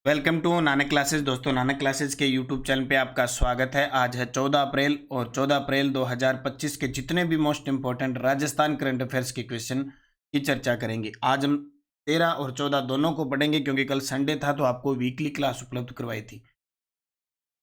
Welcome to Nanak classes. दोस्तों, Nanak classes के YouTube channel पे आपका स्वागत है। आज है 14 अप्रैल और 14 अप्रैल 2025 के जितने भी most important Rajasthan current affairs के क्वेश्चन की चर्चा करेंगे। आज हम 13 और 14 दोनों को पढ़ेंगे क्योंकि कल संडे था तो आपको वीकली क्लास उपलब्ध करवाई थी।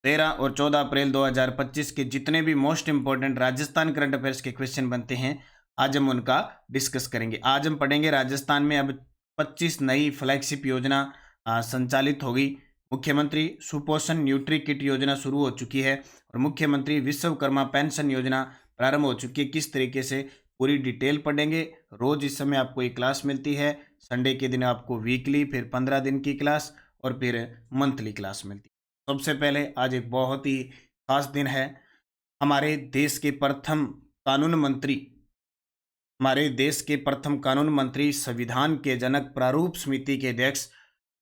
13 और 14 अप्रैल 2025 के जितने भी most important Rajasthan current affairs के क्वेश्चन बनते हैं, आज हम उनका डिस्कस करेंगे। आज हम पढ़ेंगे राजस्थान में अब 25 नई फ्लैगशिप योजना संचालित होगी। मुख्यमंत्री सुपोषण न्यूट्री किट योजना शुरू हो चुकी है और मुख्यमंत्री विश्वकर्मा पेंशन योजना प्रारंभ हो चुकी है। किस तरीके से पूरी डिटेल पढ़ेंगे। रोज इस समय आपको एक क्लास मिलती है। संडे के दिन आपको वीकली, फिर 15 दिन की क्लास और फिर मंथली क्लास मिलती है। सबसे पहले आज एक बहुत ही खास दिन है। हमारे देश के प्रथम कानून मंत्री संविधान के जनक, प्रारूप समिति के अध्यक्ष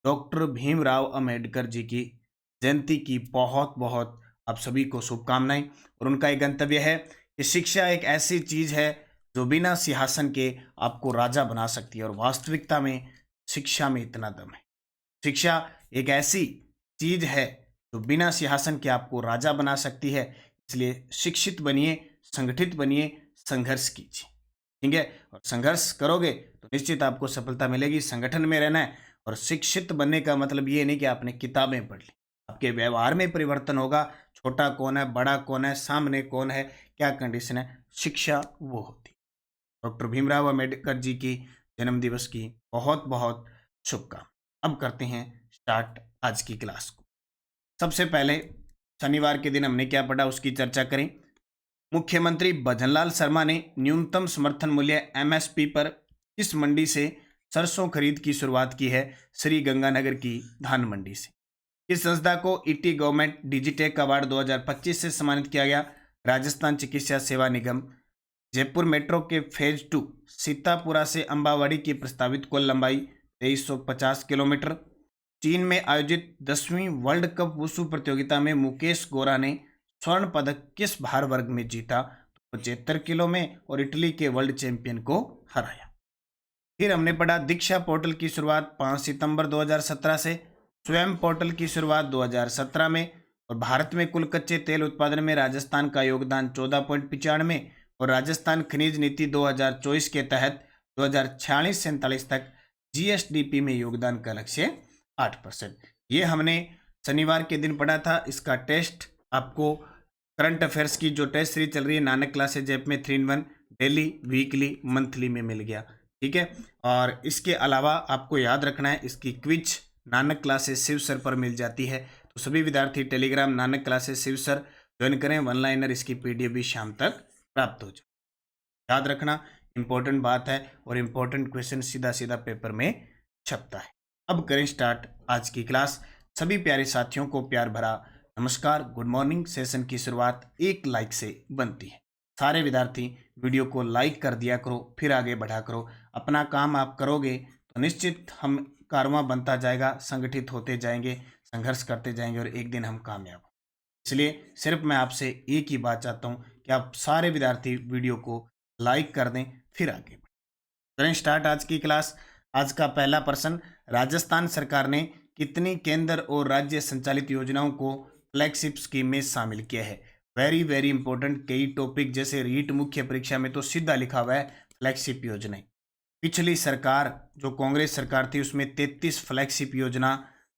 डॉक्टर भीमराव अंबेडकर जी की जयंती की बहुत बहुत आप सभी को शुभकामनाएं। और उनका एक गंतव्य है कि शिक्षा एक ऐसी चीज है जो बिना सिंहासन के आपको राजा बना सकती है। और वास्तविकता में शिक्षा में इतना दम है। शिक्षा एक ऐसी चीज है जो बिना सिंहासन के आपको राजा बना सकती है। इसलिए शिक्षित बनिए, संगठित बनिए, संघर्ष कीजिए। ठीक है, और संघर्ष करोगे तो निश्चित आपको सफलता मिलेगी। संगठन में रहना है। और शिक्षित बनने का मतलब ये नहीं कि आपने किताबें पढ़ ली, आपके व्यवहार में परिवर्तन होगा। छोटा कौन है, बड़ा कौन है, सामने कौन है, क्या कंडीशन है, शिक्षा वो होती है। डॉक्टर भीमराव अंबेडकर जी की जन्म दिवस की बहुत बहुत शुभकामनाएं। अब करते हैं स्टार्ट आज की क्लास को। सबसे पहले शनिवार के दिन हमने क्या पढ़ा उसकी चर्चा करें। मुख्यमंत्री भजनलाल शर्मा ने न्यूनतम समर्थन मूल्य एमएसपी पर किस मंडी से सरसों खरीद की शुरुआत की है? श्री गंगानगर की धान मंडी से। इस संस्था को ईटी गवर्नमेंट डिजिटेक अवार्ड 2025 से सम्मानित किया गया। राजस्थान चिकित्सा सेवा निगम। जयपुर मेट्रो के फेज 2 सीतापुरा से अंबावाड़ी की प्रस्तावित कुल लंबाई 2350 किलोमीटर। चीन में आयोजित 10वीं वर्ल्ड कप वुशु प्रतियोगिता में मुकेश गोरा ने स्वर्ण पदक किस भार वर्ग में जीता? 75 किलो में। और इटली के वर्ल्ड चैंपियन को हराया। फिर हमने पढ़ा दीक्षा पोर्टल की शुरुआत 5 सितंबर 2017 से। स्वयं पोर्टल की शुरुआत 2017 में। और भारत में कुल कच्चे तेल उत्पादन में राजस्थान का योगदान 14.95। और राजस्थान खनिज नीति 2024 के तहत 2046-47 तक जीएसडीपी में योगदान का लक्ष्य 8%। ये हमने शनिवार के दिन पढ़ा था। इसका टेस्ट आपको करंट अफेयर्स की जो टेस्ट सीरीज चल रही है नानक क्लासेज ऐप में 3-in-1 डेली, वीकली, मंथली में मिल गया। ठीक है, और इसके अलावा आपको याद रखना है इसकी quiz Nanak classes Shiv sir पर मिल जाती है। तो सभी विद्यार्थी Telegram Nanak classes Shiv sir join करें। 1 लाइनर इसकी पीडीएफ भी शाम तक प्राप्त हो जाए। याद रखना, इंपॉर्टेंट बात है और इंपॉर्टेंट क्वेश्चन सीधा सीधा पेपर में छपता है। अब करें स्टार्ट आज की क्लास। सभी प्यारे साथियों को प्यार भरा नमस्कार, गुड मॉर्निंग। सेशन की शुरुआत एक लाइक से बनती है। सारे विद्यार्थी वीडियो को लाइक कर दिया करो, फिर आगे बढ़ा करो। अपना काम आप करोगे तो निश्चित हम कारवां बनता जाएगा, संगठित होते जाएंगे, संघर्ष करते जाएंगे और एक दिन हम कामयाब होंगे। इसलिए सिर्फ मैं आपसे एक ही बात चाहता हूँ कि आप सारे विद्यार्थी वीडियो को लाइक कर दें, फिर आगे बढ़ें। करें स्टार्ट आज की क्लास। आज का पहला प्रश्न, राजस्थान सरकार ने कितनी केंद्र और राज्य संचालित योजनाओं को फ्लैगशिप स्कीम में शामिल किया है? Very very important. कई टॉपिक जैसे रीट मुख्य परीक्षा में तो सीधा लिखा हुआ है फ्लैगशिप योजनाएं। पिछली सरकार जो कांग्रेस सरकार थी उसमें 33 फ्लैगशिप योजना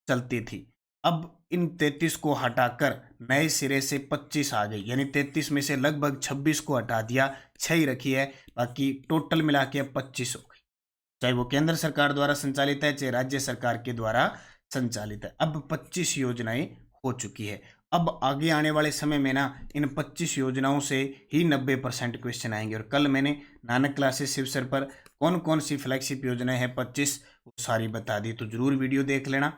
चलती थी। अब इन 33 को हटाकर नए सिरे से 25 आ गई, यानी 33 में से लगभग 26 को हटा दिया, 6 ही रखी है, बाकी टोटल मिला के अब 25 हो गई। चाहे वो केंद्र सरकार द्वारा संचालित है, चाहे राज्य सरकार के द्वारा संचालित है। अब 25 योजनाएं हो चुकी है। अब आगे आने वाले समय में ना इन 25 योजनाओं से ही 90% क्वेश्चन आएंगे। और कल मैंने नानक क्लासेस शिव सर पर कौन कौन सी फ्लैगशिप योजनाएं हैं 25 वो सारी बता दी, तो जरूर वीडियो देख लेना।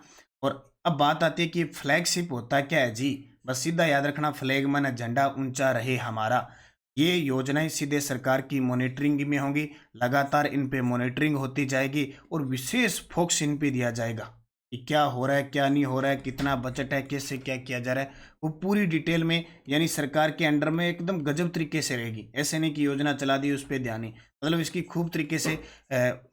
और अब बात आती है कि फ्लैगशिप होता क्या है जी। बस सीधा याद रखना, फ्लैग माना झंडा ऊंचा रहे हमारा। ये योजनाएं सीधे सरकार की मॉनिटरिंग में होंगी, लगातार इन पे मॉनिटरिंग होती जाएगी और विशेष फोकस इन पे दिया जाएगा। कि क्या हो रहा है, क्या नहीं हो रहा है, कितना बजट है, कैसे क्या किया जा रहा है, वो पूरी डिटेल में यानी सरकार के अंडर में एकदम गजब तरीके से रहेगी। ऐसे नहीं कि योजना चला दी उस पर ध्यान नहीं, मतलब इसकी खूब तरीके से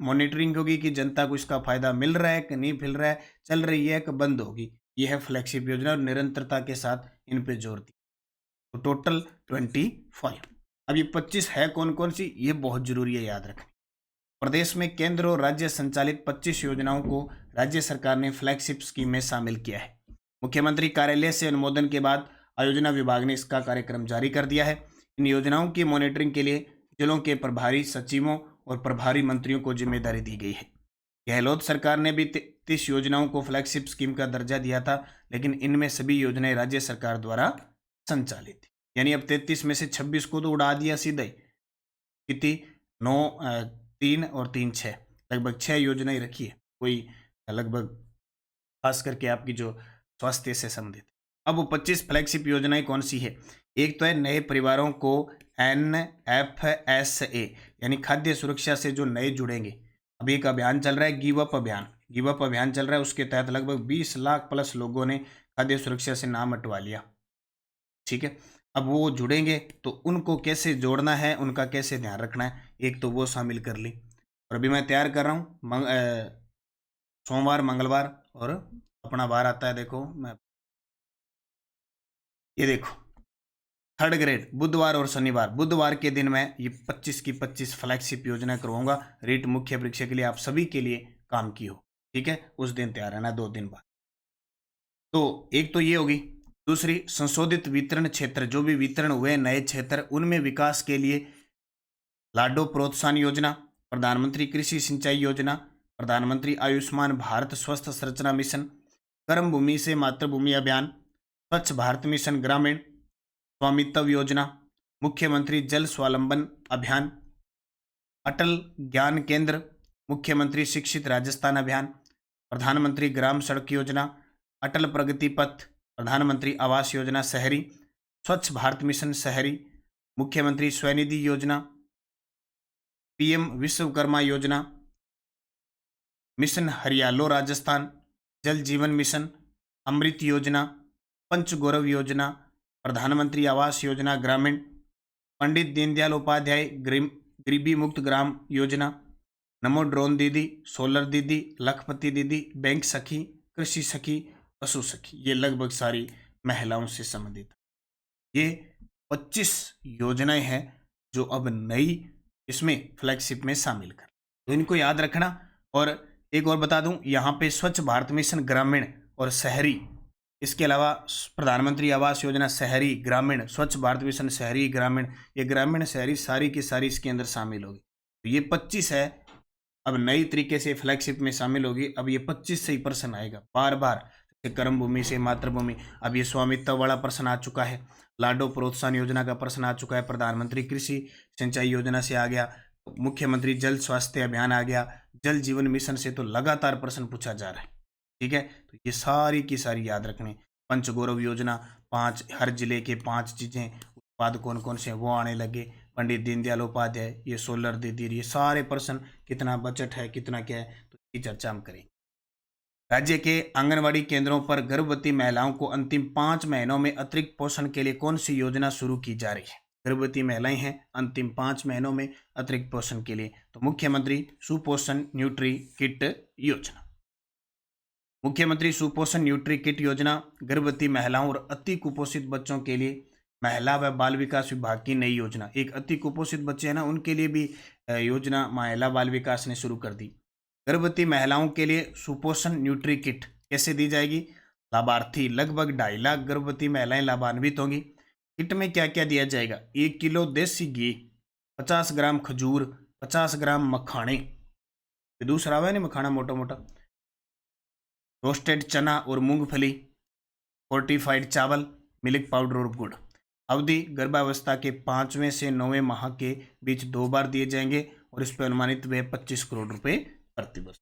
मॉनिटरिंग होगी कि जनता को इसका फायदा मिल रहा है कि नहीं मिल रहा है, चल रही है कि बंद होगी। ये है फ्लैगशिप योजना और निरंतरता के साथ इन पे जोर दिया। तो टोटल 25। अब ये 25 है कौन कौन सी, ये बहुत जरूरी है याद रखना। प्रदेश में केंद्र और राज्य संचालित 25 योजनाओं को राज्य सरकार ने फ्लैगशिप स्कीम में शामिल किया है। मुख्यमंत्री कार्यालय से अनुमोदन के बाद आयोजना विभाग ने इसका कार्यक्रम जारी कर दिया है। इन योजनाओं की मॉनिटरिंग के लिए जिलों के प्रभारी सचिवों और प्रभारी मंत्रियों को जिम्मेदारी दी गई है। गहलोत सरकार ने भी 30 योजनाओं को फ्लैगशिप स्कीम का दर्जा दिया था, लेकिन इनमें सभी योजनाएं राज्य सरकार द्वारा संचालित थी। यानी अब 33 में से 26 को तो उड़ा दिया सीधा ही। कितनी 9 3 और 3 6, लगभग 6 योजनाएं रखी है कोई, लगभग खास करके आपकी जो स्वास्थ्य से संबंधित। अब वो 25 फ्लैगशिप योजनाएं कौन सी है? एक तो है नए परिवारों को NFSA यानी खाद्य सुरक्षा से जो नए जुड़ेंगे। अब एक अभियान चल रहा है गिव अप अभियान, गिव अप अभियान चल रहा है, उसके तहत लगभग 20 लाख प्लस लोगों ने खाद्य सुरक्षा से नाम हटवा लिया। ठीक है, अब वो जुड़ेंगे तो उनको कैसे जोड़ना है, उनका कैसे ध्यान रखना है, एक तो वो शामिल कर ली। और अभी मैं तैयार कर रहा हूँ सोमवार मंगलवार और अपना वार आता है, देखो मैं ये देखो 3rd ग्रेड बुधवार और शनिवार, बुधवार के दिन मैं ये 25 की 25 फ्लैगशिप योजना करवाऊंगा। रीट मुख्य परीक्षा के लिए आप सभी के लिए काम की हो। ठीक है, उस दिन तैयार रहना 2 दिन बाद। तो एक तो ये होगी। दूसरी, संशोधित वितरण क्षेत्र, जो भी वितरण हुए नए क्षेत्र उनमें विकास के लिए लाडो प्रोत्साहन योजना, प्रधानमंत्री कृषि सिंचाई योजना, प्रधानमंत्री आयुष्मान भारत स्वस्थ संरचना मिशन, कर्म भूमि से मातृभूमि अभियान, स्वच्छ भारत मिशन ग्रामीण, स्वामित्व योजना, मुख्यमंत्री जल स्वावलंबन अभियान, अटल ज्ञान केंद्र, मुख्यमंत्री शिक्षित राजस्थान अभियान, प्रधानमंत्री ग्राम सड़क योजना, अटल प्रगति पथ, प्रधानमंत्री आवास योजना शहरी, स्वच्छ भारत मिशन शहरी, मुख्यमंत्री स्वनिधि योजना, PM विश्वकर्मा योजना, मिशन हरियालो राजस्थान, जल जीवन मिशन, अमृत योजना, पंचगौरव योजना, प्रधानमंत्री आवास योजना ग्रामीण, पंडित दीनदयाल उपाध्याय गरीबी मुक्त ग्राम योजना, नमो ड्रोन दीदी, सोलर दीदी, लखपति दीदी, बैंक सखी, कृषि सखी, पशु सखी, ये लगभग सारी महिलाओं से संबंधित। ये 25 योजनाएं हैं जो अब नई इसमें फ्लैगशिप में शामिल कर, तो इनको याद रखना। और एक और बता दूं, यहाँ पे स्वच्छ भारत मिशन ग्रामीण और शहरी, इसके अलावा प्रधानमंत्री आवास योजना शहरी ग्रामीण, स्वच्छ भारत मिशन शहरी ग्रामीण, ये ग्रामीण शहरी सारी की सारी इसके अंदर शामिल होगी। तो ये 25 है, अब नई तरीके से फ्लैगशिप में शामिल होगी। अब ये 25 से ही प्रश्न आएगा बार बार, कर्म भूमि से मातृभूमि। अब ये स्वामित्व वाला प्रश्न आ चुका है, लाडो प्रोत्साहन योजना का प्रश्न आ चुका है, प्रधानमंत्री कृषि सिंचाई योजना से आ गया, मुख्यमंत्री जल स्वास्थ्य अभियान आ गया, जल जीवन मिशन से तो लगातार प्रश्न पूछा जा रहा है। ठीक है, तो ये सारी की सारी याद रखनी। पंचगौरव योजना, 5 हर जिले के 5 चीजें उत्पाद कौन कौन से वो आने लगे, पंडित दीनदयाल उपाध्याय, ये सोलर दीदी, ये सारे प्रश्न, कितना बजट है, कितना क्या है, तो इसकी चर्चा हम करेंगे। राज्य के आंगनवाड़ी केंद्रों पर गर्भवती महिलाओं को अंतिम 5 महीनों में अतिरिक्त पोषण के लिए कौन सी योजना शुरू की जा रही है? गर्भवती महिलाएं हैं, अंतिम 5 महीनों में अतिरिक्त पोषण के लिए, तो मुख्यमंत्री सुपोषण न्यूट्री किट योजना। मुख्यमंत्री सुपोषण न्यूट्री किट योजना गर्भवती महिलाओं और अति कुपोषित बच्चों के लिए महिला व बाल विकास विभाग की नई योजना। एक अति कुपोषित बच्चे हैं ना, उनके लिए भी योजना महिला बाल विकास ने शुरू कर दी। गर्भवती महिलाओं के लिए सुपोषण न्यूट्री किट कैसे दी जाएगी? लाभार्थी लगभग 2.5 लाख गर्भवती महिलाएं लाभान्वित होंगी। किट में क्या क्या दिया जाएगा? 1 किलो देसी घी, 50 ग्राम खजूर, 50 ग्राम मखाने, दूसरा हुआ नहीं मखाना मोटा मोटा, रोस्टेड चना और मूंगफली, फोर्टिफाइड चावल, मिल्क पाउडर और गुड़। अवधि गर्भावस्था के 5वें से 9वें माह के बीच 2 बार दिए जाएंगे और इस पर अनुमानित व्यय 25 करोड़ रुपए प्रतिवर्ष।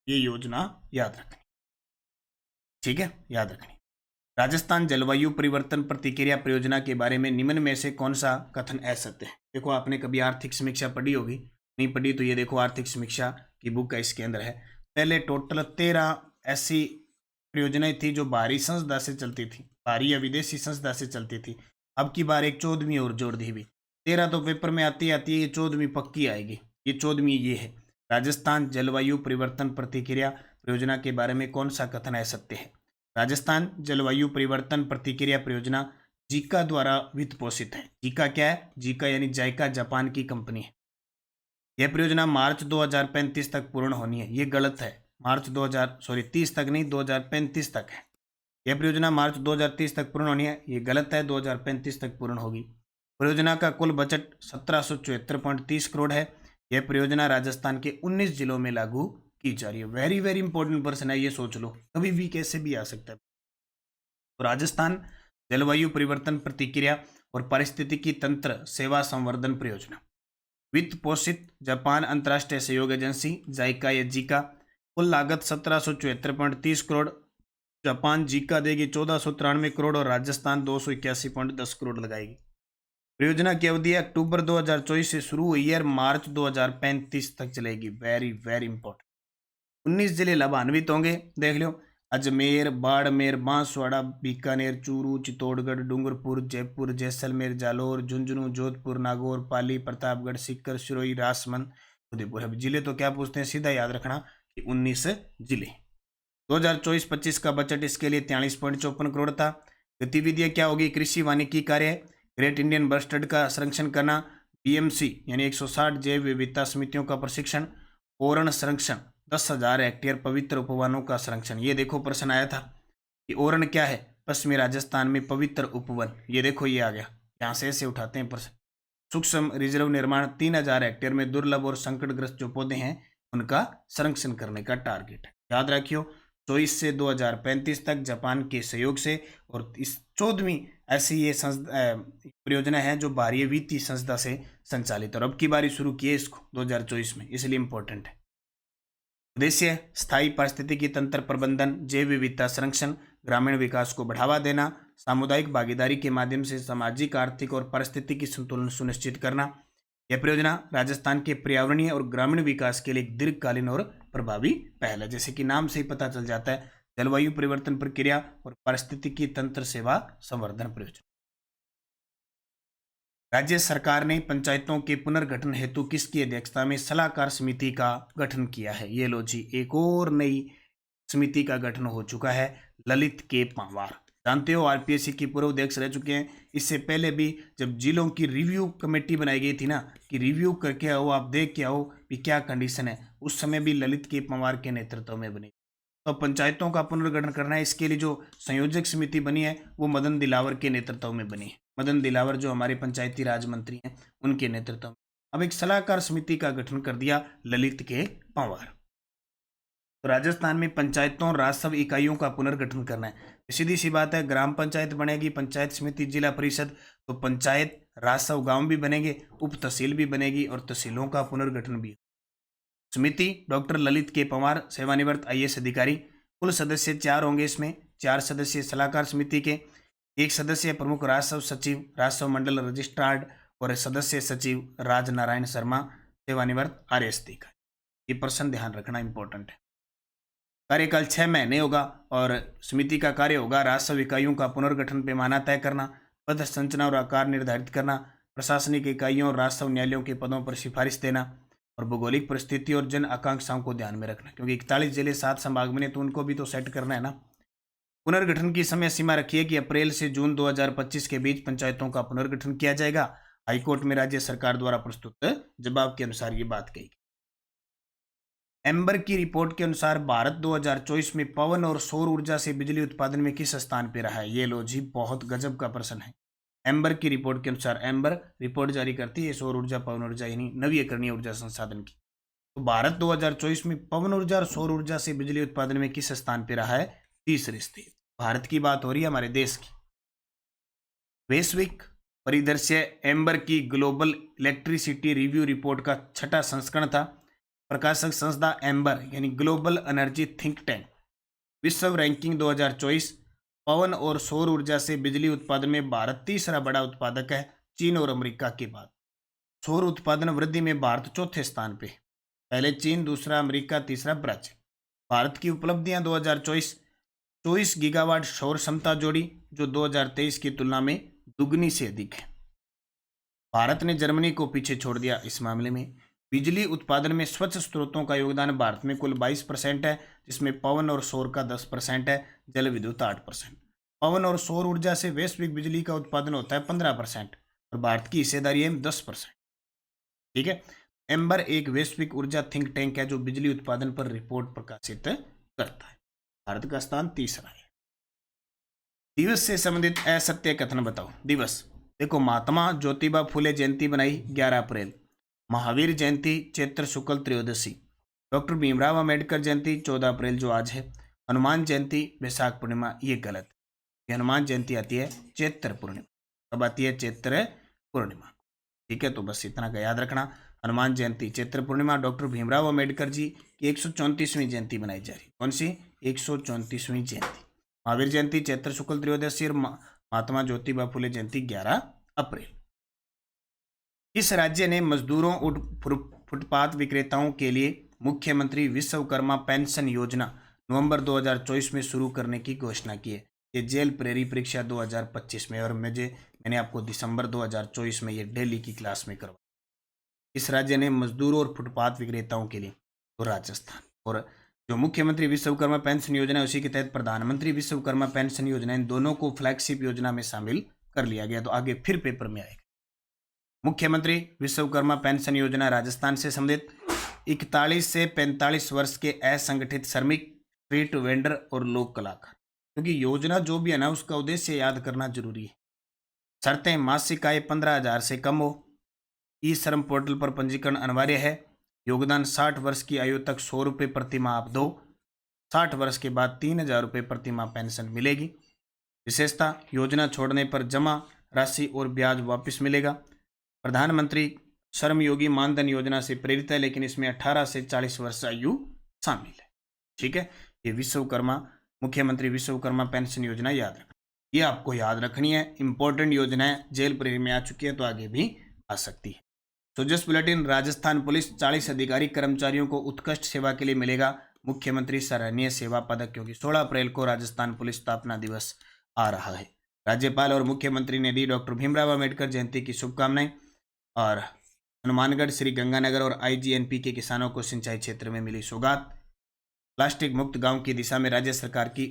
ये योजना याद रखनी, ठीक है, याद रखनी। राजस्थान जलवायु परिवर्तन प्रतिक्रिया परियोजना के बारे में निम्न में से कौन सा कथन असत्य है? देखो, आपने कभी आर्थिक समीक्षा पढ़ी होगी, नहीं पढ़ी तो ये देखो आर्थिक समीक्षा की बुक का इसके अंदर है। पहले टोटल 13 ऐसी परियोजनाएं थी जो बाहरी संस्था से चलती थी, बाहरी या विदेशी संस्था से चलती थी। अब की बार एक 14वीं और जोड़ दी हुई। 13 तो पेपर में आती आती है, ये 14वीं पक्की आएगी। ये 14वीं ये है, राजस्थान जलवायु परिवर्तन प्रतिक्रिया परियोजना के बारे में कौन सा कथन है सत्य है। राजस्थान जलवायु परिवर्तन प्रतिक्रिया परियोजना जीका द्वारा वित्त पोषित है। जीका क्या है? जीका यानी जायका जापान की कंपनी है। यह परियोजना मार्च 2035 तक पूर्ण होनी है। ये गलत है, मार्च 30 तक नहीं, 2035 तक है। यह परियोजना मार्च 2030 तक पूर्ण होनी है। ये गलत है, 2035 तक पूर्ण होगी। परियोजना का कुल बजट 1774.30 करोड़ है। यह परियोजना राजस्थान के 19 जिलों में लागू की जा रही है। वेरी वेरी इंपॉर्टेंट पर्सन है, ये सोच लो, कभी भी कैसे भी आ सकता है। तो राजस्थान जलवायु परिवर्तन प्रतिक्रिया और पारिस्थितिकी तंत्र सेवा संवर्धन परियोजना वित्त पोषित जापान अंतर्राष्ट्रीय सहयोग एजेंसी जाइका या जीका। कुल लागत 1774.30 करोड़। जापान जीका देगी 1493 करोड़ और राजस्थान 281.10 करोड़ लगाएगी। परियोजना की अवधि अक्टूबर 2024 से शुरू हुई है और मार्च 2035 तक चलेगी। Very very important. 19 जिले लाभान्वित होंगे, देख लो। अजमेर, बाड़मेर, बांसवाड़ा, बीकानेर, चूरू, चित्तौड़गढ़, डूंगरपुर, जयपुर, जैसलमेर, जालोर, झुंझुनू, जोधपुर, नागौर, पाली, प्रतापगढ़, सीकर, सिरोही, राजसमंद, उदयपुर। अब जिले तो क्या पूछते हैं, सीधा याद रखना कि 19 जिले। 2024-25 का बजट इसके लिए 43.54 करोड़ था। गतिविधियां क्या होगी? कृषि वानिकी कार्य, ग्रेट इंडियन बस्टर्ड का संरक्षण करना, बीएमसी यानी 160 जैव विविधता समितियों का प्रशिक्षण, ओरण संरक्षण 10,000 हेक्टेयर पवित्र उपवनों का संरक्षण। ये देखो प्रश्न आया था कि ओरण क्या है? पश्चिमी राजस्थान में पवित्र उपवन। ये देखो ये आ गया, यहाँ से ऐसे उठाते हैं प्रश्न। सूक्ष्म रिजर्व निर्माण 3,000 हेक्टेयर में दुर्लभ और संकटग्रस्त जो पौधे हैं उनका संरक्षण करने का टारगेट है। याद रखियो, 24 से 2035 तक जापान के सहयोग से। और इस 14वीं ऐसी ये परियोजना है जो बाहरी वित्तीय संस्था से संचालित, और अब की बारी शुरू की है इसको 2024 में, इसलिए इंपॉर्टेंट है। उद्देश्य स्थायी पारिस्थितिकी तंत्र प्रबंधन, जैव विविधता संरक्षण, ग्रामीण विकास को बढ़ावा देना, सामुदायिक भागीदारी के माध्यम से सामाजिक, आर्थिक और पारिस्थितिकी संतुलन सुनिश्चित करना। यह परियोजना राजस्थान के पर्यावरणीय और ग्रामीण विकास के लिए एक दीर्घकालीन और प्रभावी पहल है। जैसे कि नाम से ही पता चल जाता है, जलवायु परिवर्तन प्रक्रिया और पारिस्थितिकी तंत्र सेवा संवर्धन परियोजना। राज्य सरकार ने पंचायतों के पुनर्गठन हेतु किसकी अध्यक्षता में सलाहकार समिति का गठन किया है? ये लो जी, एक और नई समिति का गठन हो चुका है, ललित के पंवार। जानते हो आरपीएससी की पूर्व अध्यक्ष रह चुके हैं। इससे पहले भी जब जिलों की रिव्यू कमेटी बनाई गई थी ना, कि रिव्यू करके आओ, आप देख के आओ कि क्या कंडीशन है, उस समय भी ललित के पंवार के नेतृत्व में बनी। तो पंचायतों का पुनर्गठन करना है, इसके लिए जो संयोजक समिति बनी है वो मदन दिलावर के नेतृत्व में बनी है। मदन दिलावर जो हमारे पंचायती राज मंत्री हैं, उनके नेतृत्व में अब एक सलाहकार समिति का गठन कर दिया ललित के पंवार। तो राजस्थान में पंचायतों और राजस्व इकाइयों का पुनर्गठन करना है। सीधी सी बात है, ग्राम पंचायत बनेगी, पंचायत समिति, जिला परिषद, तो पंचायत राजस्व गांव भी बनेंगे, उप तहसील भी बनेगी और तहसीलों का पुनर्गठन भी। समिति डॉक्टर ललित के पंवार, सेवानिवृत्त आईएएस अधिकारी। कुल सदस्य 4 होंगे इसमें, 4 सदस्य सलाहकार समिति के, 1 सदस्य प्रमुख राजस्व सचिव, राजस्व मंडल रजिस्ट्रार्ड और सदस्य सचिव राजनारायण शर्मा, सेवानिवृत्त आरएएस अधिकारी। ये प्रश्न ध्यान रखना इंपॉर्टेंट है। कार्यकाल 6 महीने होगा और समिति का कार्य होगा राजस्व इकाइयों का पुनर्गठन, पैमाना तय करना, पद संरचना और आकार निर्धारित करना, प्रशासनिक इकाइयों और राजस्व न्यायालयों के पदों पर सिफारिश देना, और भौगोलिक परिस्थिति और जन आकांक्षाओं को ध्यान में रखना, क्योंकि 41 जिले 7 संभाग में, तो उनको भी तो सेट करना है ना। पुनर्गठन की समय सीमा रखी है कि अप्रैल से जून 2025 के बीच पंचायतों का पुनर्गठन किया जाएगा। हाईकोर्ट में राज्य सरकार द्वारा प्रस्तुत जवाब के अनुसार ये बात कही। एम्बर की रिपोर्ट के अनुसार भारत 2024 में पवन और सौर ऊर्जा से बिजली उत्पादन में किस स्थान पर रहा है? ये लो जी, बहुत गजब का प्रश्न है। एम्बर की रिपोर्ट के अनुसार, एम्बर रिपोर्ट जारी करती है सौर ऊर्जा, पवन ऊर्जा यानी नवीकरणीय ऊर्जा संसाधन की। तो भारत 2024 में पवन ऊर्जा और सौर ऊर्जा से बिजली उत्पादन में किस स्थान पर रहा है? तीसरे स्थान। भारत की बात हो रही है, हमारे देश की। वैश्विक परिदृश्य एम्बर की ग्लोबल इलेक्ट्रिसिटी रिव्यू रिपोर्ट का 6वां संस्करण था। प्रकाशक संस्था एम्बर यानी ग्लोबल एनर्जी थिंक टैंक। विश्व रैंकिंग 2024, पवन और सौर ऊर्जा से बिजली उत्पादन में भारत तीसरा बड़ा उत्पादक है, चीन और अमेरिका के बाद। सौर उत्पादन वृद्धि में भारत चौथे स्थान पे, पहले चीन, दूसरा अमेरिका, तीसरा ब्राजील। भारत की उपलब्धियां 2024, 24 गीगावाट सौर क्षमता जोड़ी, जो 2023 की तुलना में दुगनी से अधिक है। भारत ने जर्मनी को पीछे छोड़ दिया इस मामले में। बिजली उत्पादन में स्वच्छ स्रोतों का योगदान भारत में कुल 22% है, जिसमें पवन और सौर का 10% है, जल विद्युत 8%। पवन और सौर ऊर्जा से वैश्विक बिजली का उत्पादन होता है 15% और भारत की हिस्सेदारी है 10%। ठीक है। एम्बर एक वैश्विक ऊर्जा थिंक टैंक है जो बिजली उत्पादन पर रिपोर्ट प्रकाशित करता है। भारत का स्थान तीसरा है। दिवस से संबंधित असत्य कथन बताओ। दिवस देखो, महात्मा ज्योतिबा फुले जयंती बनाई 11 अप्रैल, महावीर जयंती चैत्र शुक्ल त्रयोदशी, डॉक्टर भीमराव अम्बेडकर जयंती 14 अप्रैल जो आज है, हनुमान जयंती वैशाख पूर्णिमा, ये गलत। ये हनुमान जयंती आती है चैत्र पूर्णिमा। कब आती है? चैत्र पूर्णिमा। ठीक है, तो बस इतना का याद रखना। हनुमान जयंती चैत्र पूर्णिमा। डॉक्टर भीमराव अम्बेडकर जी की 134वीं जयंती बनाई जा रही। कौन सी? 134वीं जयंती। महावीर जयंती चैत्र शुक्ल त्रयोदशी और महात्मा ज्योतिबा फुले जयंती 11 अप्रैल। इस राज्य ने मजदूरों और फुटपाथ विक्रेताओं के लिए मुख्यमंत्री विश्वकर्मा पेंशन योजना नवंबर 2024 में शुरू करने की घोषणा की है। ये जेल प्रेरी परीक्षा 2025 में, और मैंने आपको दिसंबर 2024 में ये दिल्ली की क्लास में करवाया। इस राज्य ने मजदूरों और फुटपाथ विक्रेताओं के लिए, तो राजस्थान। और जो मुख्यमंत्री विश्वकर्मा पेंशन योजना है उसी के तहत प्रधानमंत्री विश्वकर्मा पेंशन योजना, इन दोनों को फ्लैगशिप योजना में शामिल कर लिया गया। तो आगे फिर पेपर में आएगा। मुख्यमंत्री विश्वकर्मा पेंशन योजना राजस्थान से संबंधित 41 से 45 वर्ष के असंगठित श्रमिक, स्ट्रीट वेंडर और लोक कलाकार, क्योंकि योजना जो भी है ना उसका उद्देश्य याद करना जरूरी है। शर्तें: मासिक आय 15,000 से कम हो, ई श्रम पोर्टल पर पंजीकरण अनिवार्य है, योगदान 60 वर्ष की आयु तक 100 रुपये प्रति माह आप दो, 60 वर्ष के बाद 3,000 रुपये प्रति माह पेंशन मिलेगी। विशेषता: योजना छोड़ने पर जमा राशि और ब्याज वापस मिलेगा। प्रधानमंत्री श्रमयोगी मानधन योजना से प्रेरित है, लेकिन इसमें 18 से 40 वर्ष आयु शामिल है। ठीक है, ये विश्वकर्मा, मुख्यमंत्री विश्वकर्मा पेंशन योजना याद रखना, ये आपको याद रखनी है। इंपॉर्टेंट योजना है, जेल प्रेरी में आ चुकी है तो आगे भी आ सकती है। सोजस बुलेटिन, राजस्थान पुलिस 40 अधिकारी कर्मचारियों को उत्कृष्ट सेवा के लिए मिलेगा मुख्यमंत्री सराहनीय सेवा पदक, क्योंकि 16 अप्रैल को राजस्थान पुलिस स्थापना दिवस आ रहा है। राज्यपाल और मुख्यमंत्री ने दी डॉक्टर भीमराव अम्बेडकर जयंती की शुभकामनाएं। और हनुमानगढ़, श्री गंगानगर और आईजीएनपी के किसानों को सिंचाई क्षेत्र में मिली सौगात। प्लास्टिक मुक्त गांव की दिशा में राज्य सरकार की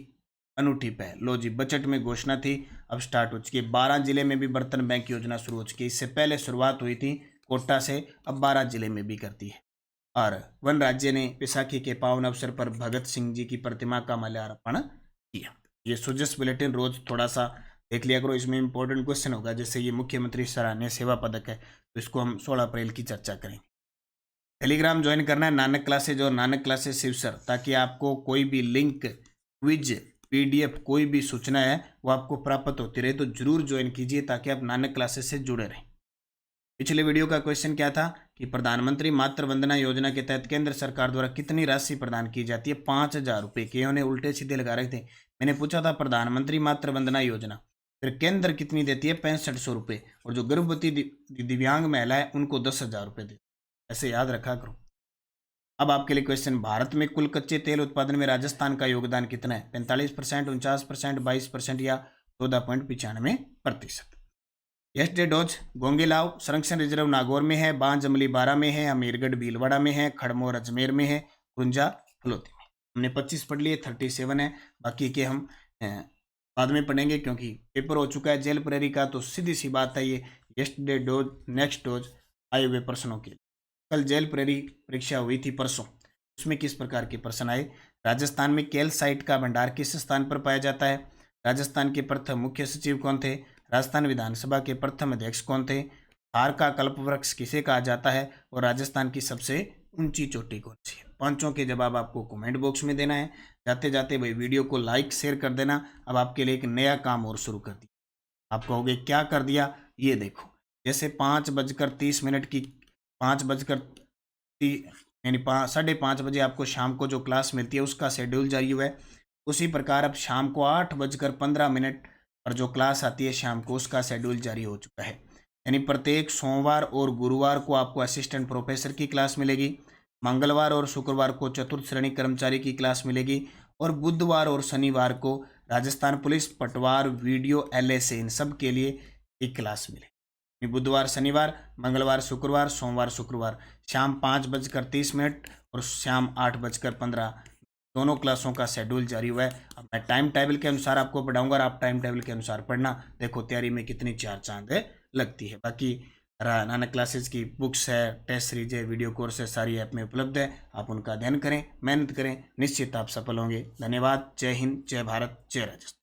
अनूठी पहल। लो जी, बजट में घोषणा थी, अब स्टार्ट हो चुकी है। 12 जिले में भी बर्तन बैंक योजना शुरू हो चुकी है। इससे पहले शुरुआत हुई थी कोटा से, अब 12 जिले में भी करती है। और वन राज्य ने बैसाखी के पावन अवसर पर भगत सिंह जी की प्रतिमा का माल्यार्पण किया। ये सोजस बुलेटिन रोज थोड़ा सा देख लिया करो, इसमें इंपॉर्टेंट क्वेश्चन होगा। जैसे ये मुख्यमंत्री सराहनीय सेवा पदक है, तो इसको हम 16 अप्रैल की चर्चा करेंगे। टेलीग्राम ज्वाइन करना है, नानक क्लासेज और नानक क्लासेज शिवसर, ताकि आपको कोई भी लिंक, क्विज, पीडीएफ, कोई भी सूचना है वो आपको प्राप्त होती रहे। तो जरूर ज्वाइन कीजिए ताकि आप नानक क्लासेज से जुड़े रहें। पिछले वीडियो का क्वेश्चन क्या था कि प्रधानमंत्री मातृ वंदना योजना के तहत केंद्र सरकार द्वारा कितनी राशि प्रदान की जाती है? 5,000 रुपये के। उन्हें उल्टे सीधे लगा रहे थे। मैंने पूछा था प्रधानमंत्री मातृ वंदना योजना, फिर केंद्र कितनी देती है? 6500 रुपये। और जो गर्भवती दिव्यांग महिला है उनको 10,000 रुपये देती है। ऐसे याद रखा करो। अब आपके लिए क्वेश्चन, भारत में कुल कच्चे तेल उत्पादन में राजस्थान का योगदान कितना है? 45%, 49%, 22% या 14.95%। यस्टे डोज गोंगेलाव संरक्षण रिजर्व नागौर में है, बांज अमली बारा में है, अमीरगढ़ भीलवाड़ा में है, खड़मोर अजमेर में है, गुंजा फलोती में। हमने 25 पढ़ लिए, 37 है, बाकी के हम बाद में पढ़ेंगे क्योंकि पेपर हो चुका है जेल प्रेरी का। तो सीधी सी बात है, ये यस्टरडे डोज नेक्स्ट डोज आए हुए प्रश्नों के लिए। कल जेल प्रेरी परीक्षा हुई थी परसों, उसमें किस प्रकार के प्रश्न आए? राजस्थान में कैल्साइट का भंडार किस स्थान पर पाया जाता है? राजस्थान के प्रथम मुख्य सचिव कौन थे? राजस्थान विधानसभा के प्रथम अध्यक्ष कौन थे? थार का कल्पवृक्ष किसे कहा जाता है? और राजस्थान की सबसे ऊंची चोटी कौन सी है? पांचों के जवाब आपको कमेंट बॉक्स में देना है। जाते जाते भाई वीडियो को लाइक शेयर कर देना। अब आपके लिए एक नया काम और शुरू कर दिया। आप कहोगे क्या कर दिया? ये देखो, जैसे 5:30 की 5:30 बजे आपको शाम को जो क्लास मिलती है उसका शेड्यूल जारी हुआ है। उसी प्रकार अब शाम को 8:15 पर जो क्लास आती है शाम को, उसका शेड्यूल जारी हो चुका है। यानी प्रत्येक सोमवार और गुरुवार को आपको असिस्टेंट प्रोफेसर की क्लास मिलेगी, मंगलवार और शुक्रवार को चतुर्थ श्रेणी कर्मचारी की क्लास मिलेगी, और बुधवार और शनिवार को राजस्थान पुलिस पटवार वीडियो LSA इन सब के लिए एक क्लास मिले। बुधवार शनिवार, मंगलवार शुक्रवार, सोमवार शुक्रवार शाम 5:30 और शाम 8:15 दोनों क्लासों का शेड्यूल जारी हुआ है। अब मैं टाइम टेबल के अनुसार आपको पढ़ाऊंगा और आप टाइम टेबल के अनुसार पढ़ना। देखो तैयारी में कितनी चार चांद लगती है। बाकी नानक क्लासेस की बुक्स है, टेस्ट सीरीज है, वीडियो कोर्स है, सारी ऐप में उपलब्ध है। आप उनका अध्ययन करें, मेहनत करें, निश्चित आप सफल होंगे। धन्यवाद। जय हिंद, जय भारत, जय राजस्थान।